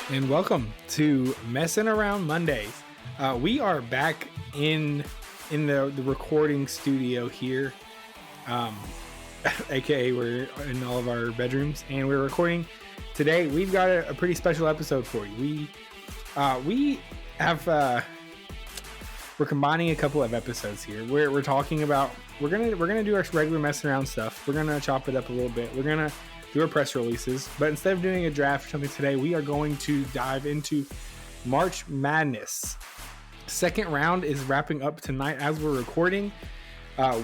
And welcome to Messin' Around Mondays. We are back in the recording studio here, aka we're in all of our bedrooms, and we're recording today. We've got a pretty special episode for you. We're combining a couple of episodes here. We're talking about we're gonna do our regular messing around stuff. We're gonna chop it up a little bit. We're gonna do our press releases, but instead of doing a draft or something today, we are going to dive into March Madness. Second round is wrapping up tonight as we're recording.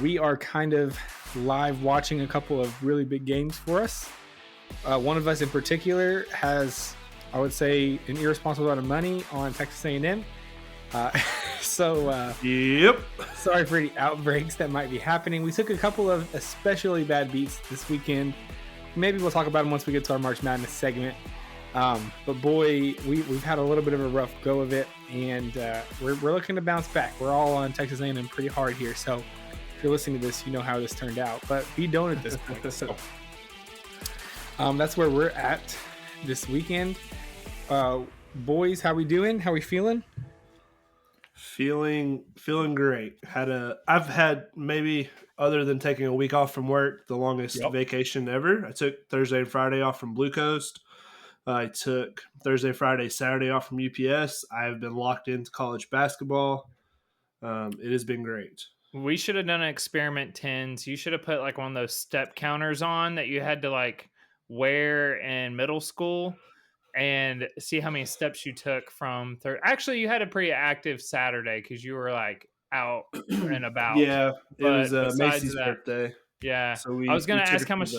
We are kind of live watching a couple of really big games for us. One of us in particular has, I would say, an irresponsible amount of money on Texas A&M. Yep. Sorry for any outbreaks that might be happening. We took a couple of especially bad beats this weekend. Maybe we'll talk about them once we get to our March Madness segment. But boy, we've had a little bit of a rough go of it, and we're looking to bounce back. We're all on Texas A&M pretty hard here, so if you're listening to this, you know how this turned out. But we don't at this point. So that's where we're at this weekend. Boys, how we doing? How we feeling? Feeling great. I've had maybe, other than taking a week off from work, the longest vacation ever. I took Thursday and Friday off from Blue Coast. I took Thursday, Friday, Saturday off from UPS. I have been locked into college basketball. It has been great. We should have done an experiment 10s. You should have put like one of those step counters on that you had to like wear in middle school and see how many steps you took from Actually, you had a pretty active Saturday because you were like out and about. Yeah, it was Macy's that, birthday. Yeah. So I was going to ask how much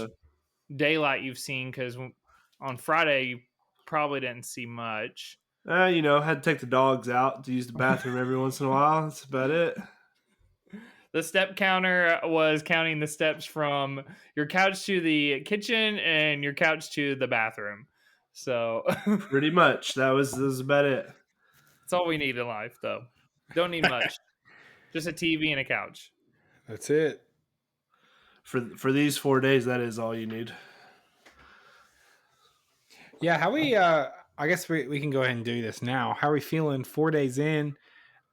daylight you've seen, because on Friday you probably didn't see much. Had to take the dogs out to use the bathroom every once in a while. That's about it. The step counter was counting the steps from your couch to the kitchen and your couch to the bathroom. So pretty much that was about it. That's all we need in life, though. Don't need much. Just a TV and a couch. That's it. For these 4 days, that is all you need. Yeah, how we I guess we can go ahead and do this now. How are we feeling 4 days in?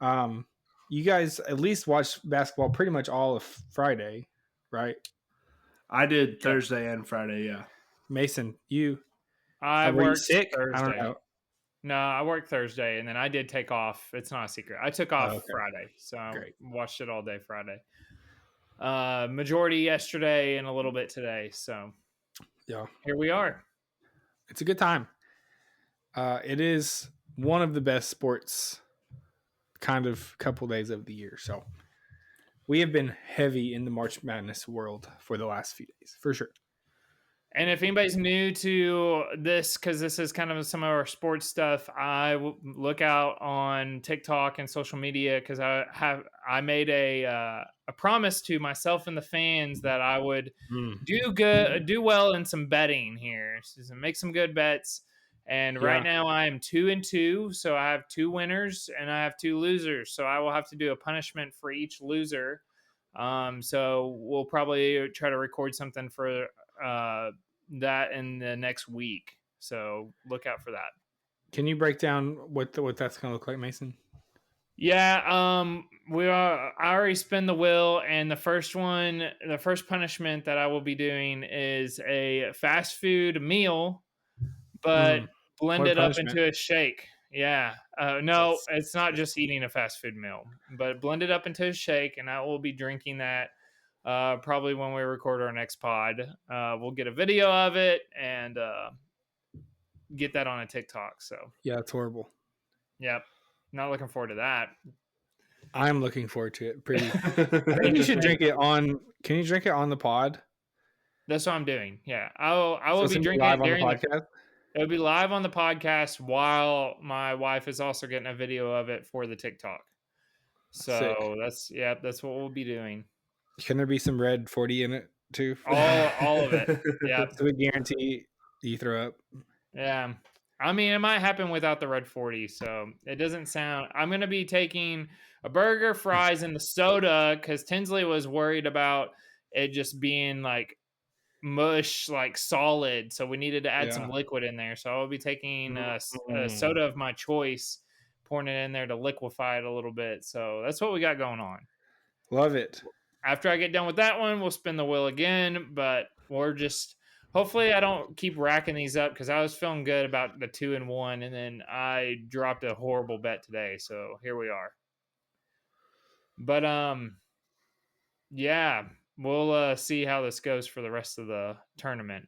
You guys at least watched basketball pretty much all of Friday, right? I did Thursday and Friday, yeah. Mason, you I were worked sick? Thursday. I don't know. No, I worked Thursday, and then I did take off. It's not a secret. I took off Friday, so Great. I watched it all day Friday. Majority yesterday and a little bit today. So yeah, here we are. It's a good time. It is one of the best sports kind of couple days of the year. So we have been heavy in the March Madness world for the last few days, for sure. And if anybody's new to this, because this is kind of some of our sports stuff, I will look out on TikTok and social media, because I made a promise to myself and the fans that I would do well in some betting here, so make some good bets. And right now I am 2-2, so I have 2 winners and I have 2 losers. So I will have to do a punishment for each loser. So we'll probably try to record something for that in the next week. So look out for that. Can you break down what that's going to look like, Mason? Yeah. I already spin the wheel, and the first punishment that I will be doing is a fast food meal, but blended up into a shake. Yeah. No, it's not just eating a fast food meal, but blended up into a shake, and I will be drinking that probably when we record our next pod. We'll get a video of it and get that on a TikTok. So yeah, it's horrible. Yep. Not looking forward to that. I'm looking forward to it. Pretty. I think you should drink it on. Can you drink it on the pod? That's what I'm doing. Yeah, I will be drinking it during the podcast. It'll be live on the podcast while my wife is also getting a video of it for the TikTok. So that's what we'll be doing. Can there be some red 40 in it too? All of it. Yeah. So we guarantee you throw up. Yeah. I mean, it might happen without the red 40, so it doesn't sound. I'm gonna be taking a burger, fries, and the soda because Tinsley was worried about it just being like mush, like solid. So we needed to add some Yeah. liquid in there. So I'll be taking a Mm. soda of my choice, pouring it in there to liquefy it a little bit. So that's what we got going on. Love it. After I get done with that one, we'll spin the wheel again. But we're just hopefully I don't keep racking these up because I was feeling good about the 2-1, and then I dropped a horrible bet today. So here we are. But yeah, we'll see how this goes for the rest of the tournament.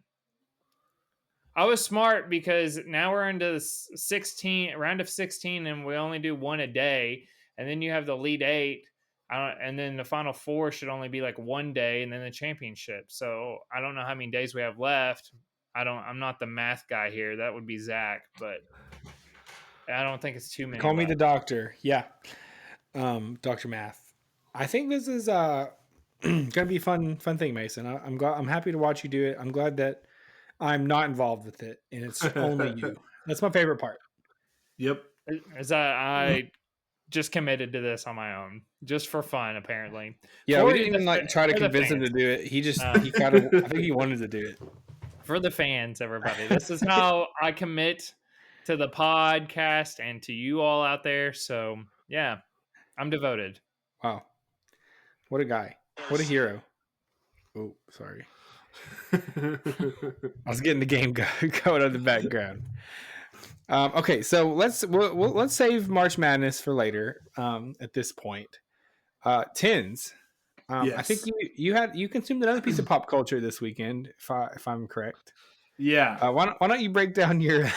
I was smart because now we're into the 16 round of 16, and we only do one a day, and then you have the lead 8. And then the final 4 should only be like one day, and then the championship. So I don't know how many days we have left. I'm not the math guy here. That would be Zach, but I don't think it's too many. Call me the left. doctor. Yeah. Dr. Math. I think this is gonna be a fun thing, Mason. I'm glad. I'm happy to watch you do it. I'm glad that I'm not involved with it, and it's only you. That's my favorite part. Yep. Is that I just committed to this on my own, just for fun, apparently. Yeah, we didn't even try to convince him to do it. He just he kind of I think he wanted to do it. For the fans, everybody. This is how I commit to the podcast and to you all out there. So yeah, I'm devoted. Wow. What a guy. What a hero. Oh, sorry. I was getting the game going on the background. Okay, so let's save March Madness for later. At this point, Tins. Yes. I think you consumed another piece of pop culture this weekend, if I'm correct. Yeah. Why don't you break down your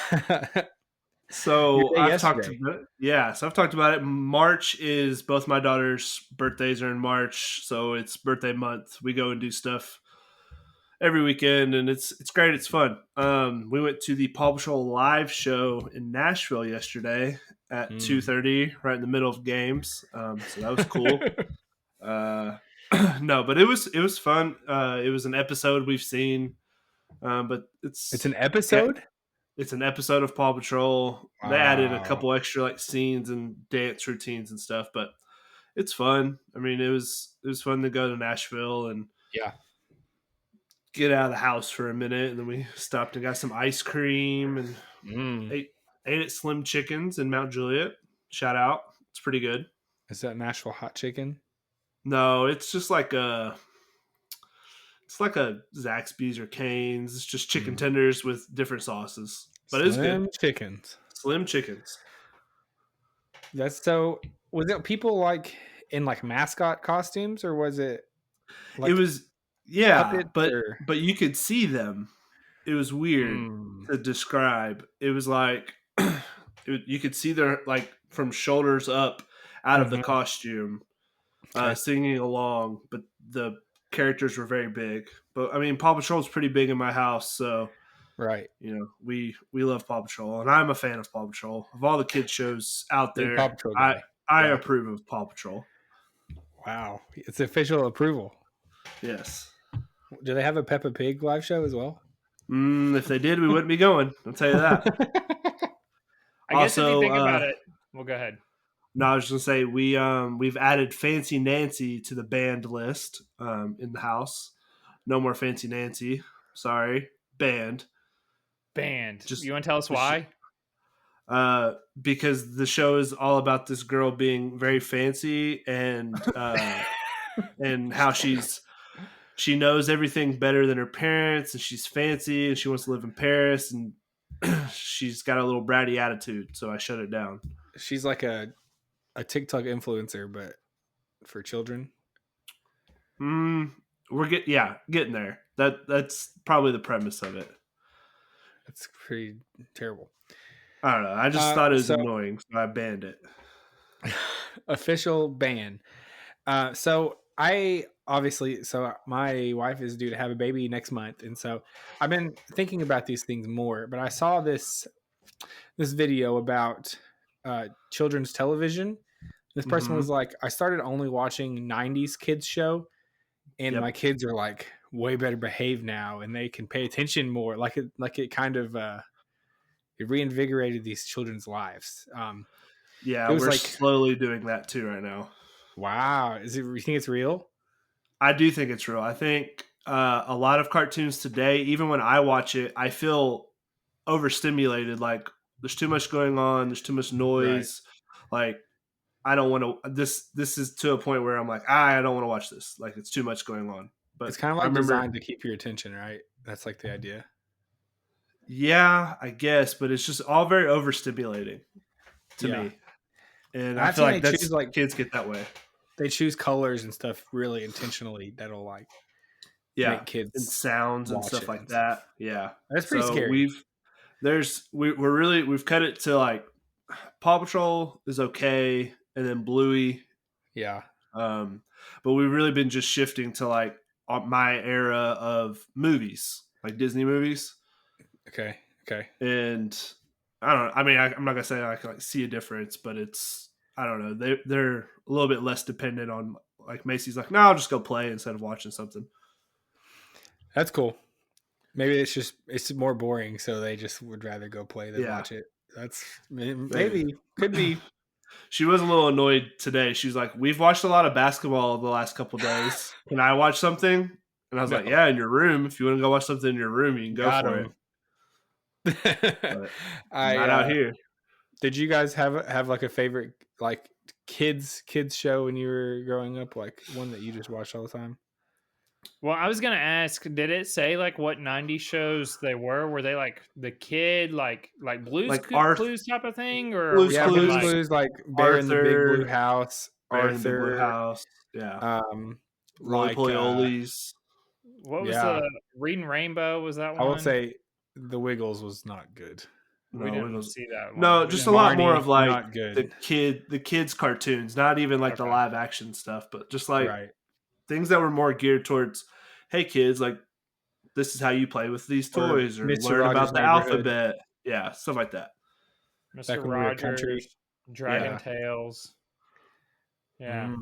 So your day I've talked yesterday? about so I've talked about it. March is both my daughter's birthdays are in March, so it's birthday month. We go and do stuff every weekend, and it's great. It's fun. We went to the Paw Patrol live show in Nashville yesterday at 2:30, right in the middle of games. So that was cool. No, but it was fun. It was an episode we've seen, but It's an episode. it's an episode of Paw Patrol. Wow. They added a couple extra like scenes and dance routines and stuff, but it's fun. I mean, it was fun to go to Nashville and Yeah. get out of the house for a minute, and then we stopped and got some ice cream and ate at Slim Chickens in Mount Juliet. Shout out, it's pretty good. Is that Nashville hot chicken? No, it's just like a Zaxby's or Cane's. It's just chicken tenders with different sauces, but it's good. Slim Chickens. Slim Chickens. That's so. Was it people like in like mascot costumes, or was it? Like it was puppets, but you could see them. It was weird to describe. It was like you could see their like from shoulders up out of the costume, singing along. But the characters were very big. But I mean, Paw Patrol is pretty big in my house, so right. you know we love Paw Patrol, and I'm a fan of Paw Patrol. Of all the kids shows out Big there, Paw Patrol guy. I approve of Paw Patrol. Wow, it's official approval. Yes. Do they have a Peppa Pig live show as well? If they did, we wouldn't be going. I'll tell you that. I guess if you think about it, well, go ahead. No, I was just gonna say we've added Fancy Nancy to the banned list in the house. No more Fancy Nancy. Sorry, banned. Just you want to tell us why? Because the show is all about this girl being very fancy and and how she knows everything better than her parents, and she's fancy and she wants to live in Paris, and she's got a little bratty attitude. So I shut it down. She's like a TikTok influencer, but for children. We're getting there. That's probably the premise of it. It's pretty terrible. I don't know. I just thought it was annoying, so I banned it. Official ban. So my wife is due to have a baby next month, and so I've been thinking about these things more. But I saw this video about children's television. This person was like, I started only watching 90s kids show, and my kids are like way better behaved now, and they can pay attention more. Like it kind of it reinvigorated these children's lives. Yeah, it was we're like, slowly doing that too right now. wow, is it? You think it's real? I do think it's real. I think a lot of cartoons today, even when I watch it, I feel overstimulated. Like there's too much going on. There's too much Right. noise. Like I don't want to. This is to a point where I'm like, I don't want to watch this. Like it's too much going on. It's But kind of I like remember, designed to keep your attention, right? That's like the idea. yeah, I guess, but it's just all very overstimulating to Yeah. me, and And I I've feel seen like they choose that's like kids get that way. they choose colors and stuff really intentionally that'll like Yeah, make and kids sounds and watch stuff it like and that. stuff. Yeah, That's pretty so scary. we've cut it to like Paw Patrol is okay, and then Bluey. Yeah. But we've really been just shifting to like my era of movies, like Disney movies, Okay. Okay. and I don't know. I mean, I'm not gonna say I can like see a difference, but it's I don't know. They're a little bit less dependent on like Macy's. Like, no, I'll just go play instead of watching something. That's cool. Maybe it's more boring, so they just would rather go play than Yeah, watch it. That's maybe. maybe could be. She was a little annoyed today. She's like, "We've watched a lot of basketball the last couple days. Can I watch something?" And I was No, like, "Yeah, in your room. If you want to go watch something in your room, you can go got for it. him. But I not out here." did you guys have like a favorite like kids show when you were growing up, like one that you just watched all the time? Well, I was gonna ask, did it say like what '90s shows they were? Were they like the kid, like Blue's Like Arth, Clues type of thing, or are we Blue's Yeah, talking Blue's like Clues, Clues, like Bear in the Big Blue Arthur, House, Bear in the Big Blue Arthur, House. Yeah, um, Roly like Poly Olies. what was yeah, the Reading Rainbow? Was that I will one? say the Wiggles was not good. We No, it didn't was see that one. no, We just a didn't. lot more Barney, of like not good. the kids cartoons, not even like the Okay. live action stuff, but just like Right. things that were more geared towards, hey kids, like this is how you play with these Or toys or Mr. learn Rogers' about the Neighborhood, alphabet. Yeah, stuff like that. Mr. back when we were country. Rogers, Dragon Yeah. Tales. Yeah.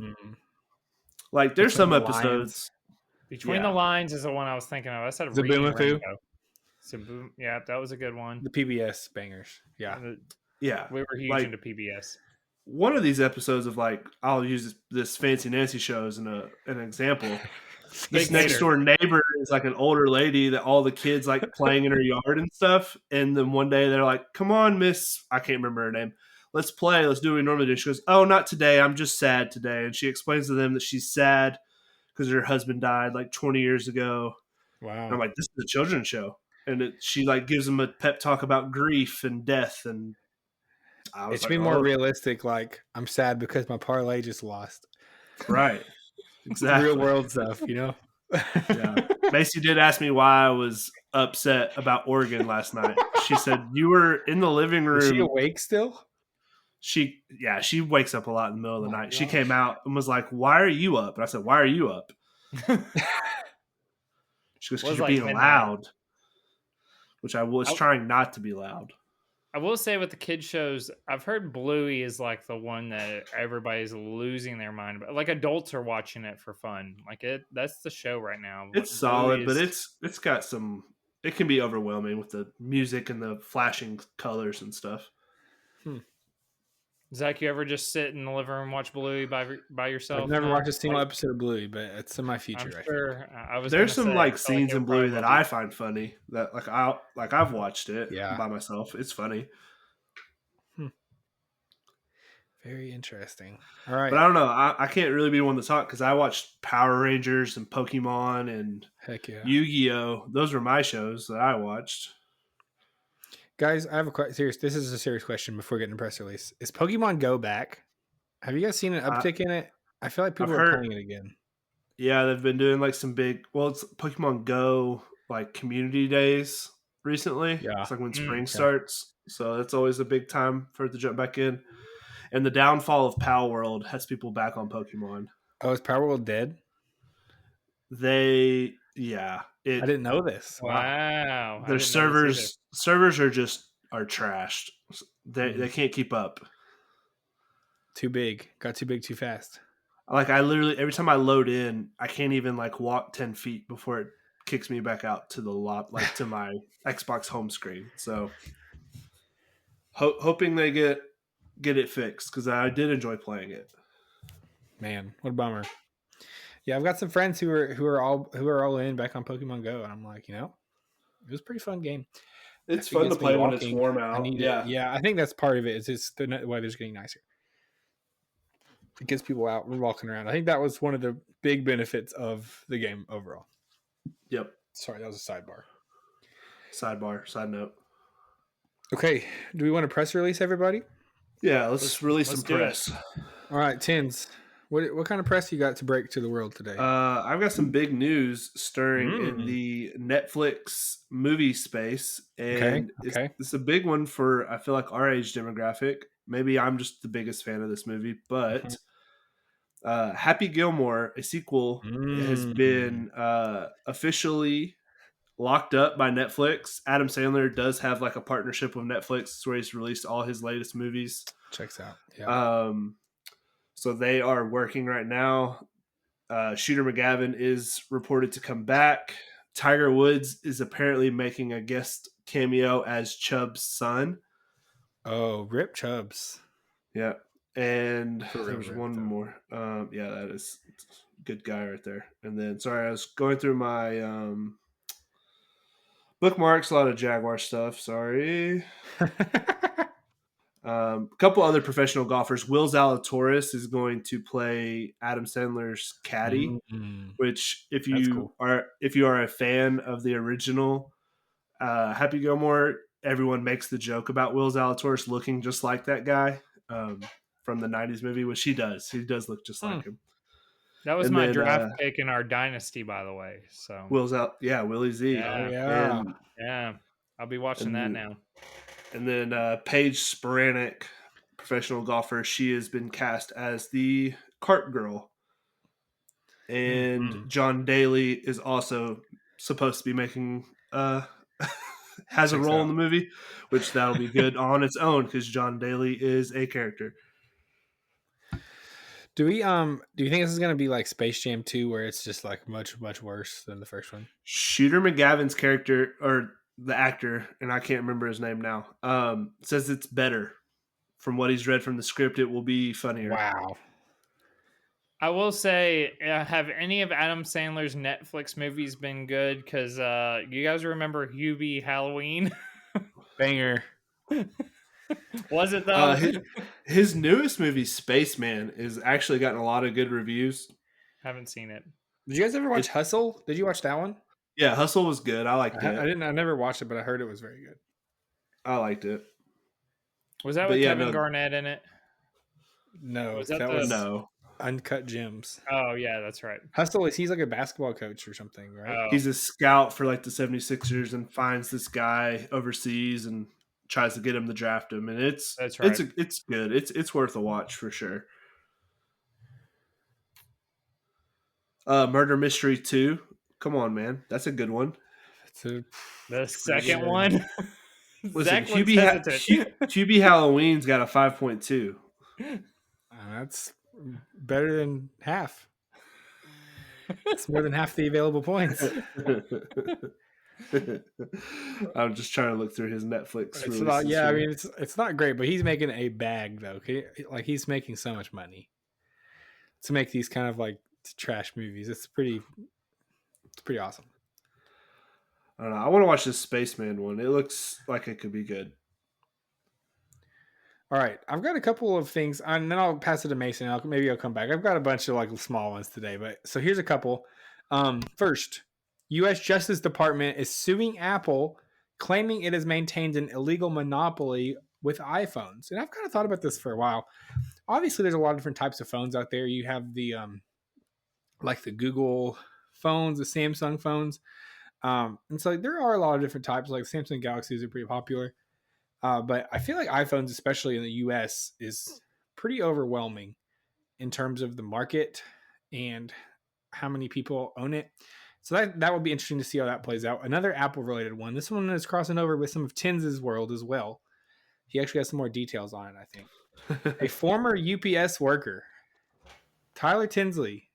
Like there's Between some the Lions. episodes. Between Yeah. the Lines is the one I was thinking of. I said Reading Zaboomafoo, Rainbow. Yeah, that was a good one. the PBS bangers. Yeah. Yeah. We were huge Like into PBS. one of these episodes of like I'll use this Fancy Nancy show as an example. This Big next Hater. door neighbor is like an older lady that all the kids like playing in her yard and stuff. And then one day they're like, "Come on, Miss," I can't remember her name. "Let's play. Let's do what we normally do." She goes, "Oh, not today. I'm just sad today." And she explains to them that she's sad because her husband died like 20 years ago. And I'm Wow. like, this is a children's show. And she like gives them a pep talk about grief and death. And I It was should like, be more oh, realistic. Like, I'm sad because my parlay just lost. right. Exactly. Real world stuff, you know? Yeah. Macy did ask me why I was upset about Oregon last night. She said, "You were in the living Is she room." awake still? She wakes up a lot in the middle of the Oh my night. She gosh. came out and was like, "Why are you up?" And I said, "Why are you up?" She goes, "Because Was you're like being midnight. loud," which I was trying not to be loud. I will say with the kid shows, I've heard Bluey is like the one that everybody's losing their mind about. Like adults are watching it for fun. Like that's the show right now. It's Bluey solid, but is- it's got some. It can be overwhelming with the music and the flashing colors and stuff. Zach, you ever just sit in the living room and watch Bluey by yourself? I've never No? watched a single Like, episode of Bluey, but it's in my future. I'm I think. sure. I was. There's gonna some say, like I feel scenes you'll in Bluey probably that love I it. find funny. That I've watched it Yeah. by myself. It's funny, Very interesting. All right. but I don't know. I can't really be one to talk because I watched Power Rangers and Pokemon and Heck yeah. Yu-Gi-Oh. Those were my shows that I watched. Guys, I have a serious. This is a serious question before getting a press release. Is Pokemon Go back? Have you guys seen an uptick in it? I feel like people I've are heard- playing it again. Yeah, they've been doing like some big. Well, it's Pokemon Go like community days recently. Yeah. It's like when spring okay. starts, so it's always a big time for it to jump back in. And the downfall of PowerWorld has people back on Pokemon. Oh, is PowerWorld dead? I I didn't know this. Wow. I Their didn't know this either. servers are trashed. They can't keep up. Too big. Got too big too fast. Like I literally every time I load in, I can't even like walk 10 feet before it kicks me back out to the lot, like to my Xbox home screen. So hoping they get it fixed because I did enjoy playing it. Man, what a bummer. Yeah, I've got some friends who are all in back on Pokemon Go, and I'm like, it was a pretty fun game. It's If it fun to gets me play when it's walking, warm I out. need Yeah. it. Yeah, I think that's part of it. Is just the weather's getting nicer. It gets people out and walking around. I think that was one of the big benefits of the game overall. Yep. Sorry, that was a sidebar. Side note. Okay, do we want to press release everybody? Yeah, let's release some press. All right, Tins. What kind of press you got to break to the world today? I've got some big news stirring in the Netflix movie space, and it's a big one for I feel like our age demographic. Maybe I'm just the biggest fan of this movie, but Happy Gilmore, a sequel, has been officially locked up by Netflix. Adam Sandler does have like a partnership with Netflix where he's released all his latest movies. Checks out. Yeah. So they are working right now. Shooter McGavin is reported to come back. Tiger Woods is apparently making a guest cameo as Chubb's son. Oh, Rip Chubbs. Yeah. And there's one more. Yeah, that is a good guy right there. And then, sorry, I was going through my bookmarks, a lot of Jaguar stuff. Sorry. A couple other professional golfers. Will Zalatoris is going to play Adam Sandler's caddy, which if you are a fan of the original Happy Gilmore, everyone makes the joke about Will Zalatoris looking just like that guy from the 90s movie, which he does. He does look just like him. That was my draft pick in our dynasty, by the way. So Willie Z. Yeah. I'll be watching that now. And then Paige Sporanic, professional golfer, she has been cast as the cart girl. And John Daly is also supposed to be making has a role in the movie, which that'll be good on its own because John Daly is a character. Do you think this is gonna be like Space Jam 2 where it's just like much, much worse than the first one? Shooter McGavin's character, or the actor, and I can't remember his name now, says it's better. From what he's read from the script, it will be funnier. Wow. I will say, have any of Adam Sandler's Netflix movies been good? Because you guys remember Hubie Halloween? Banger. Was it though? His newest movie, Spaceman, is actually gotten a lot of good reviews. Haven't seen it. Did you guys ever watch Hustle? Did you watch that one? Yeah, Hustle was good. I liked it. I never watched it, but I heard it was very good. I liked it. Was that with Kevin Garnett in it? No, was that was no. Uncut Gems. Oh, yeah, that's right. Hustle he's like a basketball coach or something, right? Oh. He's a scout for like the 76ers and finds this guy overseas and tries to get him to draft him. And it's good. It's worth a watch for sure. Murder Mystery 2. Come on, man. That's a good one. The second one? Listen, Hubie Halloween's got a 5.2. That's better than half. It's more than half the available points. I'm just trying to look through his Netflix. I mean, it's not great, but he's making a bag though. Like he's making so much money to make these kind of like trash movies. It's pretty awesome. I don't know. I want to watch this Spaceman one. It looks like it could be good. All right, I've got a couple of things, and then I'll pass it to Mason. Maybe I'll come back. I've got a bunch of like small ones today, but so here's a couple. First, U.S. Justice Department is suing Apple, claiming it has maintained an illegal monopoly with iPhones. And I've kind of thought about this for a while. Obviously, there's a lot of different types of phones out there. You have the like the Google phones, the Samsung phones, and so there are a lot of different types. Like Samsung Galaxies are pretty popular. But I feel like iPhones, especially in the US, is pretty overwhelming in terms of the market and how many people own it. So that would be interesting to see how that plays out. Another Apple-related one. This one is crossing over with some of Tins's world as well. He actually has some more details on it, I think. A former UPS worker, Tyler Tinsley,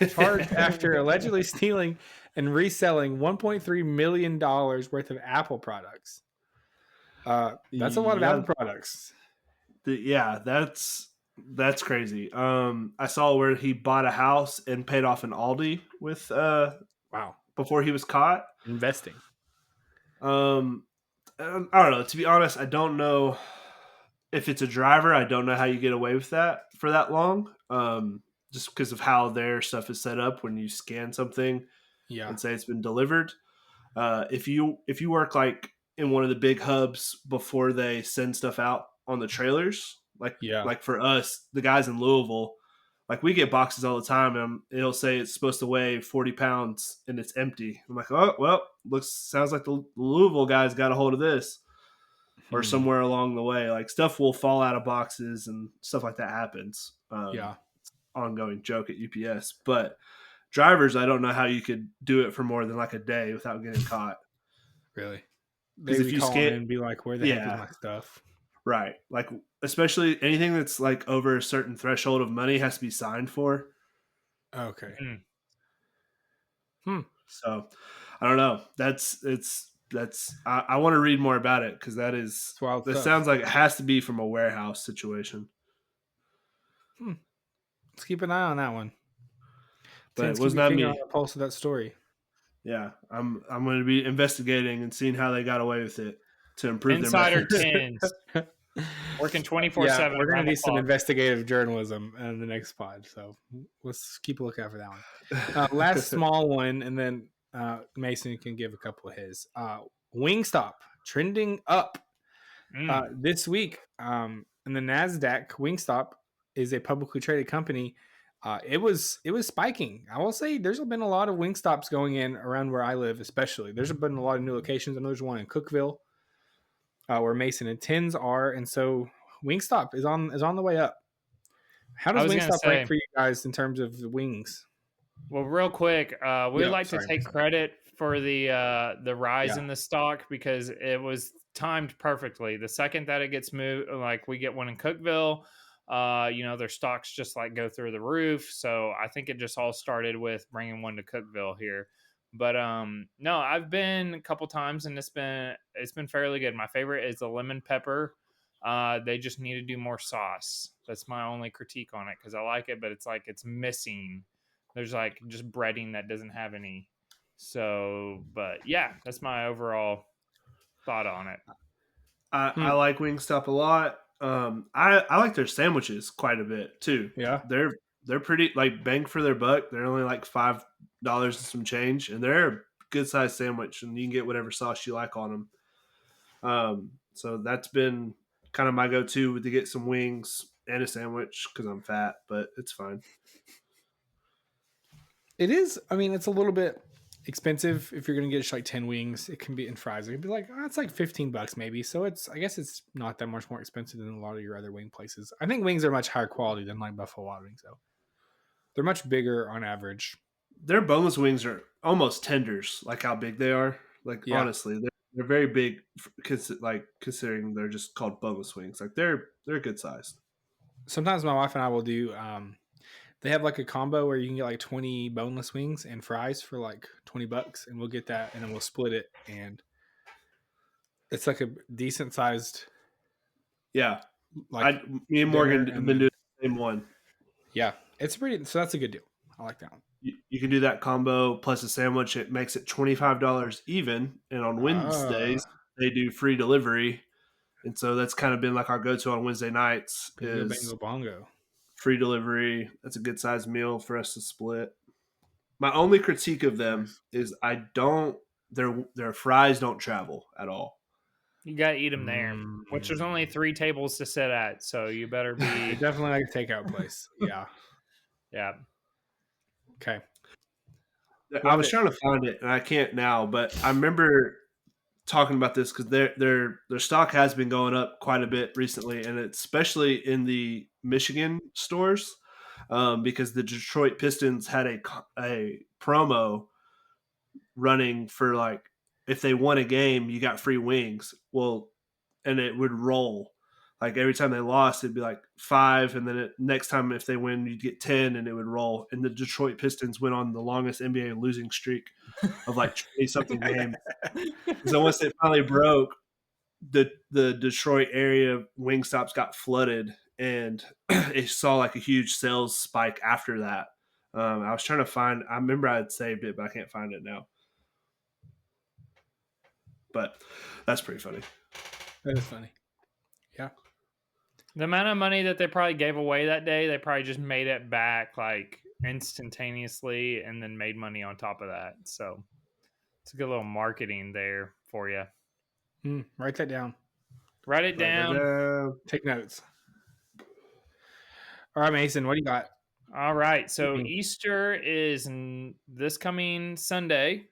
charged after allegedly stealing and reselling $1.3 million worth of Apple products. That's a lot of Yeah, Apple products. yeah, that's crazy. I saw where he bought a house and paid off an Aldi with Wow. before he was caught. Investing. Um, I don't know. To be honest, I don't know if it's a driver. I don't know how you get away with that for that long. Just because of how their stuff is set up when you scan something Yeah. and say it's been delivered. If you work like in one of the big hubs before they send stuff out on the trailers, Yeah. like for us, the guys in Louisville, like we get boxes all the time, and it'll say it's supposed to weigh 40 pounds and it's empty. I'm like, oh well, sounds like the Louisville guys got a hold of this, or somewhere along the way. Like stuff will fall out of boxes and stuff like that happens. Yeah. Ongoing joke at UPS, but drivers, I don't know how you could do it for more than like a day without getting caught. Really? Because They if be you calling scan, in and be like, where the heck is yeah, my stuff? right. Like especially anything that's like over a certain threshold of money has to be signed for. Okay. So I don't know. I want to read more about it because It's wild that stuff. sounds like it has to be from a warehouse situation. Let's keep an eye on that one. But Let's it was keep your not finger me. on the pulse of that story. Yeah, I'm going to be investigating and seeing how they got away with it to improve Insider their methods. 10s. Working 24/7. Yeah, we're gonna around do the some clock. investigative journalism in the next pod, so let's keep a lookout for that one. Last small one, and then Mason can give a couple of his. Wingstop trending up this week. In the Nasdaq, Wingstop is a publicly traded company. It was spiking. I will say there's been a lot of Wingstops going in around where I live, especially. There's been a lot of new locations. I know there's one in Cookeville. Where Mason and Tins are, and so Wingstop is on the way up. How does Wingstop rank for you guys in terms of the wings? Well, real quick, we'd like to take credit for the rise in the stock because it was timed perfectly. The second that it gets moved, like we get one in Cookeville, their stocks just like go through the roof. So I think it just all started with bringing one to Cookeville here. But no, I've been a couple times and it's been fairly good. My favorite is the lemon pepper. They just need to do more sauce. That's my only critique on it because I like it, but it's like it's missing. There's like just breading that doesn't have any. So, but yeah, that's my overall thought on it. I like Wingstop a lot. I like their sandwiches quite a bit too. Yeah, they're pretty like bang for their buck. They're only like $5 and some change, and they're a good sized sandwich, and you can get whatever sauce you like on them. So that's been kind of my go to to get some wings and a sandwich because I'm fat, but it's fine. it is. I mean, it's a little bit expensive if you're gonna get just like 10 wings. It can be in fries. It can be like it's like $15 maybe. So I guess it's not that much more expensive than a lot of your other wing places. I think wings are much higher quality than like Buffalo Wild Wings though. They're much bigger on average. Their boneless wings are almost tenders, like how big they are. Like honestly, they're very big, considering they're just called boneless wings. Like they're good sized. Sometimes my wife and I will do. They have like a combo where you can get like 20 boneless wings and fries for like $20, and we'll get that, and then we'll split it, and it's like a decent sized. Yeah, like me and Morgan have been doing the same one. Yeah, it's pretty. So that's a good deal. I like that one. You can do that combo plus a sandwich. It makes it $25 even. And on Wednesdays they do free delivery, and so that's kind of been like our go-to on Wednesday nights. Bingo, bango, bongo. Free delivery. That's a good sized meal for us to split. My only critique of them is their fries don't travel at all. You gotta eat them there, which there's only 3 tables to sit at, so you better be. They're definitely like a takeout place. Yeah. Yeah. Okay. I was trying to find it and I can't now, but I remember talking about this because their stock has been going up quite a bit recently, and it's especially in the Michigan stores, because the Detroit Pistons had a promo running for like if they won a game, you got free wings. Well, and it would roll. Like every time they lost, it'd be like 5, and then next time if they win, you'd get 10, and it would roll. And the Detroit Pistons went on the longest NBA losing streak of like 20 something games. So once it finally broke, the Detroit area Wingstops got flooded, and it saw like a huge sales spike after that. I was trying to find. I remember I had saved it, but I can't find it now. But that's pretty funny. That is funny. Yeah. The amount of money that they probably gave away that day, they probably just made it back like instantaneously and then made money on top of that. So it's a good little marketing there for you. Write that down. Write it down. Take notes. All right, Mason, what do you got? All right. So Easter is this coming Sunday.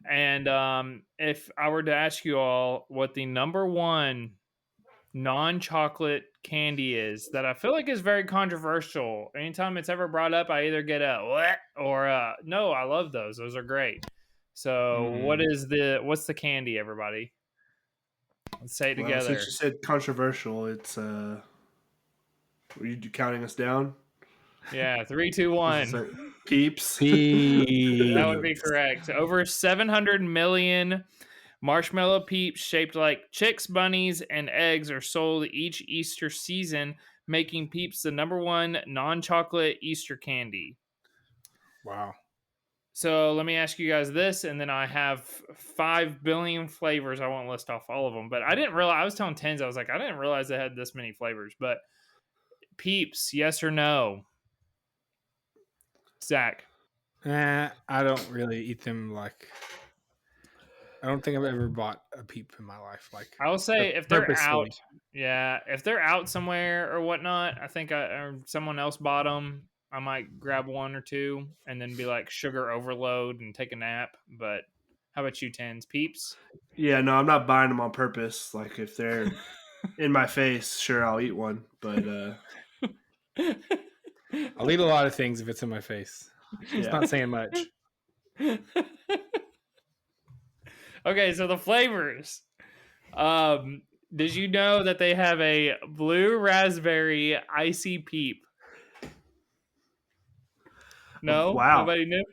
And if I were to ask you all what the number one non-chocolate candy is that I feel like is very controversial. Anytime it's ever brought up, I either get a what or a no, I love those. Those are great. So what's the candy, everybody? Let's say it together. Since you said controversial, it's were you counting us down? Yeah, 3, 2, 1. Peeps. That would be correct. Over 700 million marshmallow Peeps shaped like chicks, bunnies, and eggs are sold each Easter season, making Peeps the number one non-chocolate Easter candy. Wow. So let me ask you guys this, and then I have 5 billion flavors. I won't list off all of them, but I didn't realize, I was telling Tens, I was like, I didn't realize they had this many flavors. But Peeps, yes or no? Zach? I don't really eat them. Like, I don't think I've ever bought a Peep in my life. Like, I will say if they're out, if they're out somewhere or whatnot, I think or someone else bought them. I might grab 1 or 2 and then be like sugar overload and take a nap. But how about you, Tens? Peeps? Yeah, no, I'm not buying them on purpose. Like if they're in my face, sure, I'll eat one. But I'll eat a lot of things if it's in my face. It's not saying much. Okay, so the flavors. Did you know that they have a blue raspberry icy Peep? No? Wow. Nobody knew?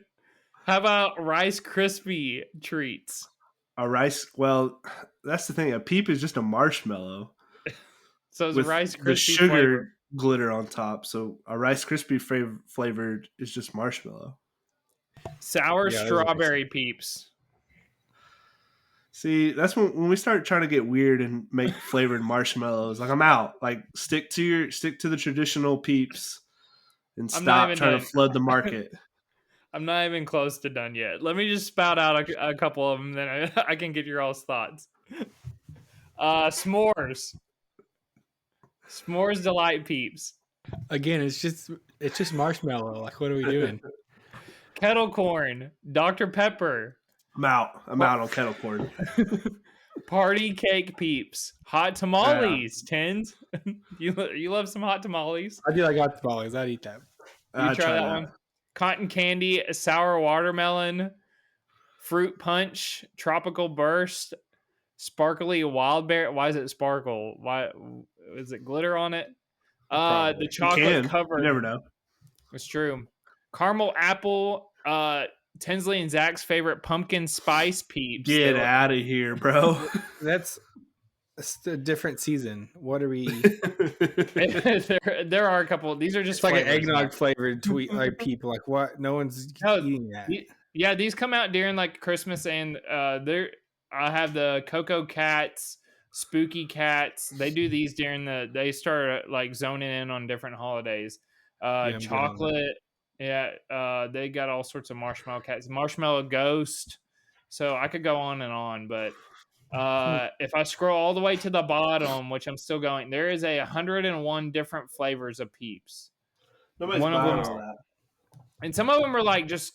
How about Rice Krispie treats? Well, that's the thing. A Peep is just a marshmallow. So it's Rice Krispie the sugar flavored. glitter on top. So a Rice Krispie flavored is just marshmallow. Sour strawberry Peeps. See, that's when we start trying to get weird and make flavored marshmallows. Like I'm out. Like stick to the traditional Peeps and stop trying to flood the market. I'm not even close to done yet. Let me just spout out a couple of them, then I can get your all's thoughts. S'mores. S'mores Delight Peeps. Again, it's just marshmallow. Like, what are we doing? Kettle corn. Dr. Pepper. I'm out on kettle corn. Party cake Peeps. Hot tamales. Tens. You love some hot tamales? I do like hot tamales. I'd eat that. You try that one? Cotton candy, sour watermelon, fruit punch, tropical burst, sparkly wild berry. Why is it sparkle? Why is it glitter on it? The chocolate covered. You never know. It's true. Caramel apple. Tinsley and Zach's favorite pumpkin spice Peeps. Get out of here, bro. That's a different season. What are we? there are a couple. These are just it's like an eggnog flavored like Peep. Like what? No one's eating that. Yeah, these come out during like Christmas, and I have the Cocoa Cats, Spooky Cats. They do these during they start like zoning in on different holidays. Chocolate. Yeah, they got all sorts of marshmallow cats. Marshmallow Ghost. So I could go on, but if I scroll all the way to the bottom, which I'm still going, there is 101 different flavors of Peeps. Nobody's buying all that. And some of them are like just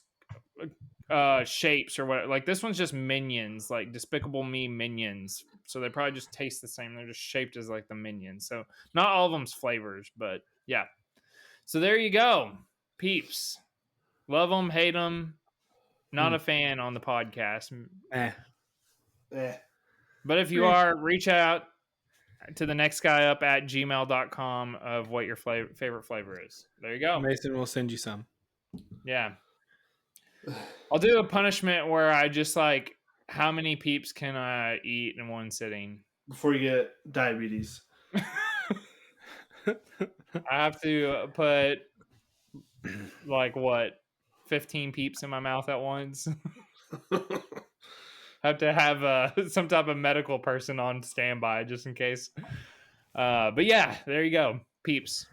shapes or what. Like this one's just Minions, like Despicable Me Minions. So they probably just taste the same. They're just shaped as like the Minions. So not all of them's flavors, but yeah. So there you go. Peeps. Love them, hate them. Not a fan on the podcast. But if you are, reach out to the next guy up at gmail.com of what your favorite flavor is. There you go. Mason will send you some. Yeah. I'll do a punishment where I just like, how many Peeps can I eat in one sitting? before you get diabetes. I have to put like what 15 peeps in my mouth at once. Have to have some type of medical person on standby just in case. But yeah, there you go, peeps.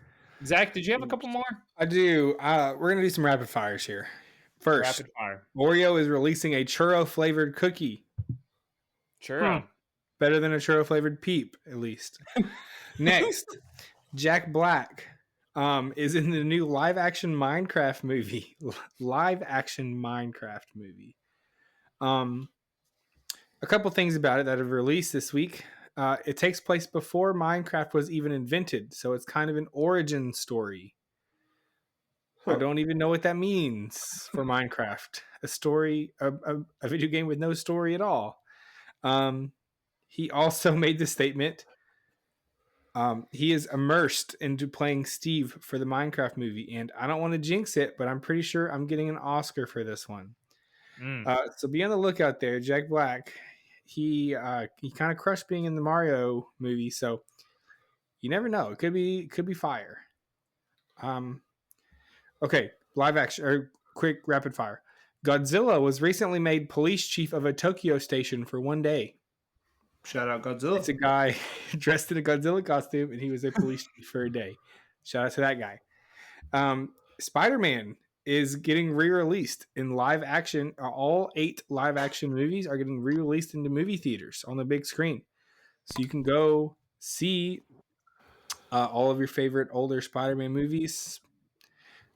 Zach, did you have a couple more? I do. We're gonna do some rapid fires here. First, Rapid fire. Oreo is releasing a churro flavored cookie. Churro. Better than a churro flavored Peep, at least. Next, Jack Black is in the new live action Minecraft movie. A couple things about it that have released this week. It takes place before Minecraft was even invented, so it's kind of an origin story. I don't even know what that means for Minecraft. A story, a video game with no story at all. He also made the statement. He is immersed into playing Steve for the Minecraft movie, and I don't want to jinx it, but I'm pretty sure I'm getting an Oscar for this one. So be on the lookout there, Jack Black. He kind of crushed being in the Mario movie, so you never know. It could be fire. Okay, live action or quick rapid fire. Godzilla was recently made police chief of a Tokyo station for one day. Shout out Godzilla. It's a guy dressed in a Godzilla costume, and he was a police chief for a day. Shout out to that guy. Spider-Man is getting re-released in live action. All 8 live action movies are getting re-released into movie theaters on the big screen. So you can go see all of your favorite older Spider-Man movies.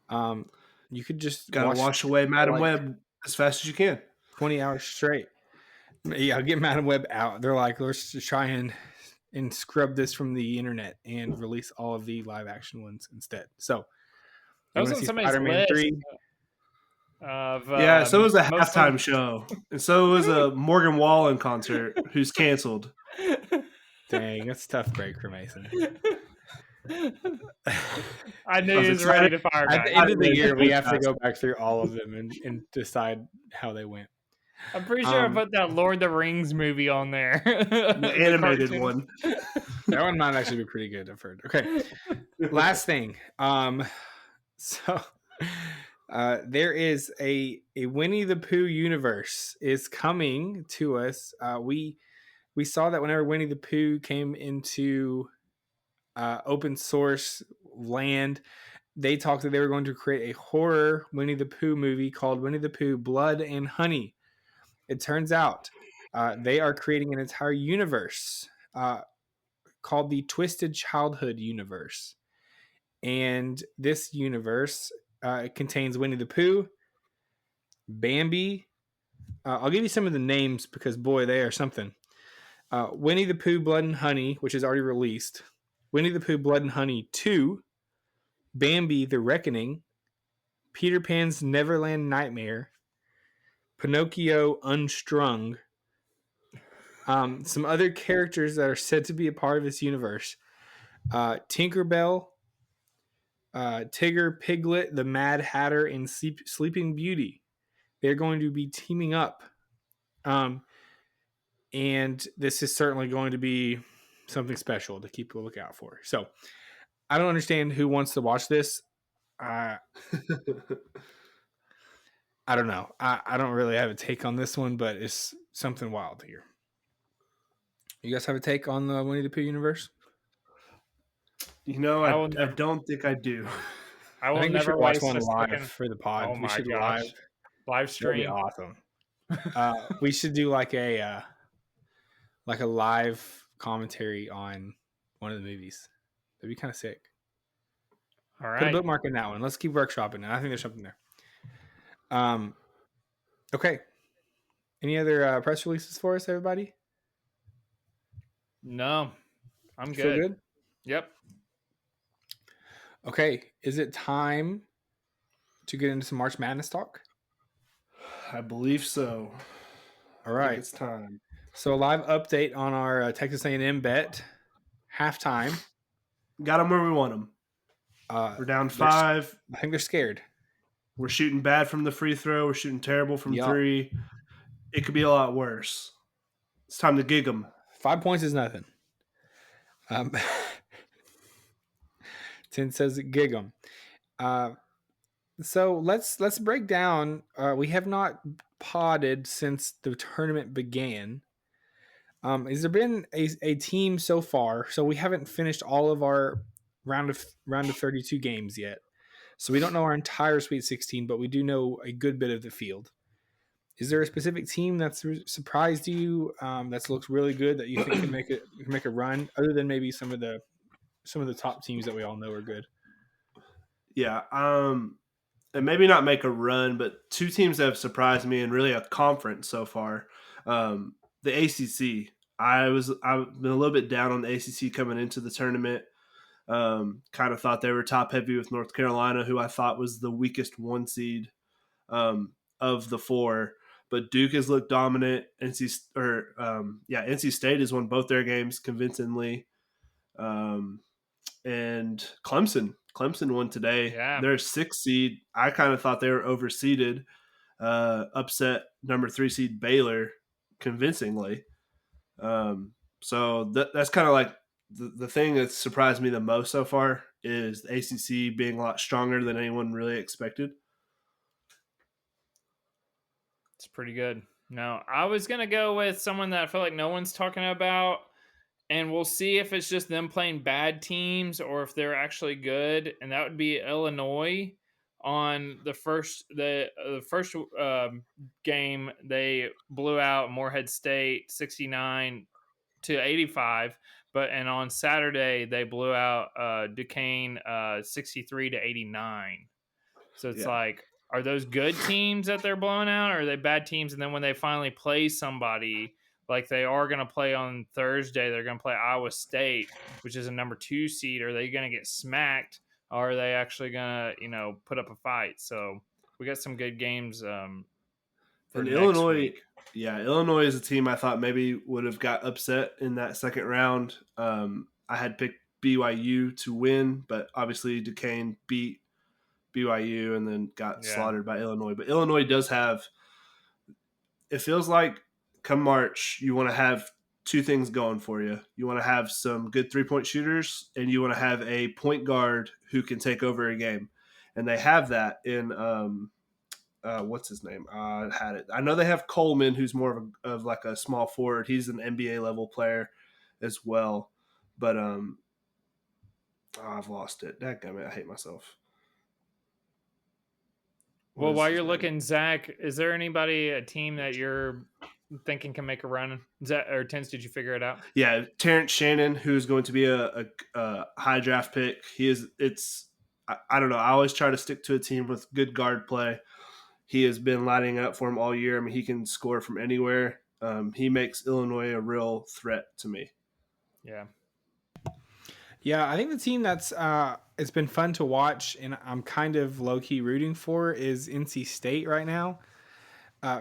You could just gotta wash away Madam Web as fast as you can. 20 hours straight. Yeah, get Madam Web out. They're like, let's just try and scrub this from the internet and release all of the live action ones instead. So that was on somebody's list. 3? So it was a halftime show, and so it was a Morgan Wallen concert who's canceled. Dang, that's a tough break for Mason. I knew he was ready to fire back. At the end of the year, we have to go back through all of them and decide how they went. I'm pretty sure I put that Lord of the Rings movie on there. The animated one. That one might actually be pretty good, I've heard. Okay. Last thing. There is a Winnie the Pooh universe is coming to us. We saw that whenever Winnie the Pooh came into open source land, they talked that they were going to create a horror Winnie the Pooh movie called Winnie the Pooh Blood and Honey. It turns out they are creating an entire universe called the Twisted Childhood universe. And this universe contains Winnie the Pooh, Bambi. I'll give you some of the names because, boy, they are something. Winnie the Pooh Blood and Honey, which is already released. Winnie the Pooh Blood and Honey 2. Bambi the Reckoning. Peter Pan's Neverland Nightmare. Pinocchio Unstrung. Some other characters that are said to be a part of this universe. Tinkerbell, Tigger, Piglet, the Mad Hatter, and Sleeping Beauty. They're going to be teaming up. And this is certainly going to be something special to keep a lookout for. So I don't understand who wants to watch this. I don't know. I don't really have a take on this one, but it's something wild here. You guys have a take on the Winnie the Pooh universe? You know, I don't think I do. I think we should watch one live for the pod. Oh we my should gosh. Live stream. That'd be awesome. We should do like a live commentary on one of the movies. That'd be kind of sick. All right. Put a bookmark in that one. Let's keep workshopping it. I think there's something there. Okay. Any other press releases for us, everybody? No, I'm good. Feel good? Yep. Okay. Is it time to get into some March Madness talk? I believe so. All right. It's time. So a live update on our Texas A&M bet. Halftime. Got them where we want them. We're down 5. I think they're scared. We're shooting bad from the free throw. We're shooting terrible from 3. It could be a lot worse. It's time to gig them. 5 points is nothing. 10 says gig 'em. So let's break down. We have not podded since the tournament began. Has there been a team so far? So we haven't finished all of our round of 32 games yet. So we don't know our entire Sweet 16, but we do know a good bit of the field. Is there a specific team that's surprised you, that's looked really good that you think can make a run, other than maybe some of the top teams that we all know are good? Yeah, and maybe not make a run, but two teams that have surprised me and really a conference so far. The ACC. I've been a little bit down on the ACC coming into the tournament. Kind of thought they were top heavy with North Carolina, who I thought was the weakest 1 seed of the 4. But Duke has looked dominant. NC State has won both their games convincingly. And Clemson won today. Yeah. They're a 6 seed. I kind of thought they were overseeded. Upset number 3 seed Baylor convincingly. So that's kind of like the thing that surprised me the most so far is the ACC being a lot stronger than anyone really expected. It's pretty good. No, I was going to go with someone that I feel like no one's talking about, and we'll see if it's just them playing bad teams or if they're actually good, and that would be Illinois. On the first game, they blew out Morehead State 69-85, and on Saturday they blew out Duquesne 63-89. So it's like, are those good teams that they're blowing out, or are they bad teams? And then when they finally play somebody, like they are going to play on Thursday, they're going to play Iowa State, which is a number 2 seed. Are they going to get smacked, or are they actually going to, put up a fight? So we got some good games for next Illinois week. Yeah, Illinois is a team I thought maybe would have got upset in that second round. I had picked BYU to win, but obviously Duquesne beat BYU and then got slaughtered by Illinois. But Illinois does have – it feels like come March you want to have 2 things going for you. You want to have some good 3-point shooters, and you want to have a point guard who can take over a game. And they have that in what's his name? I had it. I know they have Coleman, who's more of like a small forward. He's an NBA level player as well. But I've lost it. Dadgummit, I hate myself. Well, while you're looking, Zach, is there a team that you're thinking can make a run? Or Tens, did you figure it out? Yeah, Terrence Shannon, who's going to be a high draft pick. I don't know. I always try to stick to a team with good guard play. He has been lighting up for him all year. I mean, he can score from anywhere. He makes Illinois a real threat to me. Yeah. Yeah, I think the team that's it's been fun to watch and I'm kind of low-key rooting for is NC State right now.